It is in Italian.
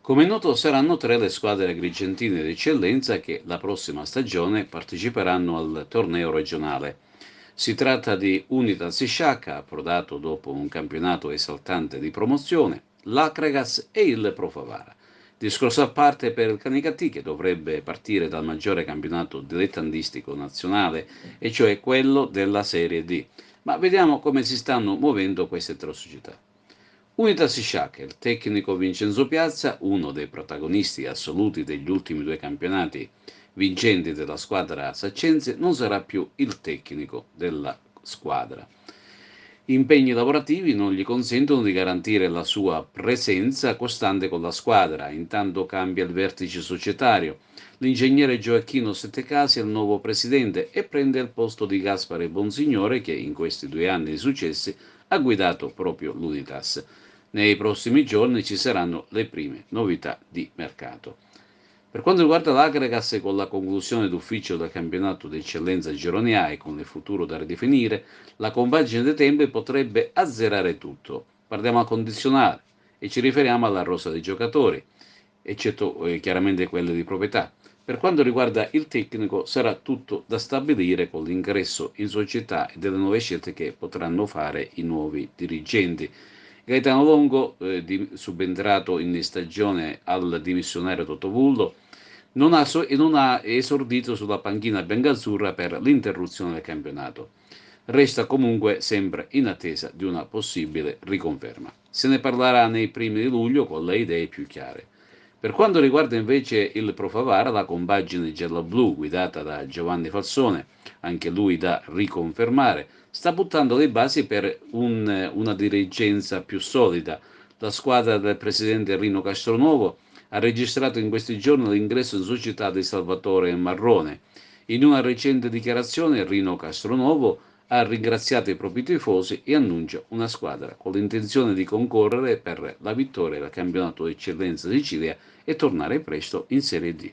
Come è noto, saranno tre le squadre agrigentine d'eccellenza che la prossima stagione parteciperanno al torneo regionale. Si tratta di Unitas Sciacca, approdato dopo un campionato esaltante di promozione, l'Acregas e il Pro Favara. Discorso a parte per il Canicattì, che dovrebbe partire dal maggiore campionato dilettantistico nazionale, e cioè quello della Serie D. Ma vediamo come si stanno muovendo queste tre società. Unitas Sciacca, il tecnico Vincenzo Piazza, uno dei protagonisti assoluti degli ultimi due campionati vincenti della squadra saccense, non sarà più il tecnico della squadra. Impegni lavorativi non gli consentono di garantire la sua presenza costante con la squadra, intanto cambia il vertice societario. L'ingegnere Gioacchino Settecasi è il nuovo presidente e prende il posto di Gaspare Bonsignore che in questi 2 anni di successi ha guidato proprio l'Unitas. Nei prossimi giorni ci saranno le prime novità di mercato. Per quanto riguarda l'Agregas, con la conclusione d'ufficio del campionato di eccellenza Gironi A e con il futuro da ridefinire, la compagine dei tempi potrebbe azzerare tutto. Parliamo al condizionale e ci riferiamo alla rosa dei giocatori, eccetto chiaramente quelle di proprietà. Per quanto riguarda il tecnico, sarà tutto da stabilire con l'ingresso in società e delle nuove scelte che potranno fare i nuovi dirigenti. Gaetano Longo, subentrato in stagione al dimissionario Totovullo, non ha esordito sulla panchina biancazzurra per l'interruzione del campionato. Resta comunque sempre in attesa di una possibile riconferma. Se ne parlerà nei primi di luglio con le idee più chiare. Per quanto riguarda invece il Pro Favara, la compagine giallo-blu guidata da Giovanni Falsone, anche lui da riconfermare, sta buttando le basi per una dirigenza più solida. La squadra del presidente Rino Castronuovo ha registrato in questi giorni l'ingresso in società di Salvatore Marrone. In una recente dichiarazione Rino Castronuovo ha ringraziato i propri tifosi e annuncia una squadra con l'intenzione di concorrere per la vittoria del campionato d'eccellenza Sicilia e tornare presto in Serie D.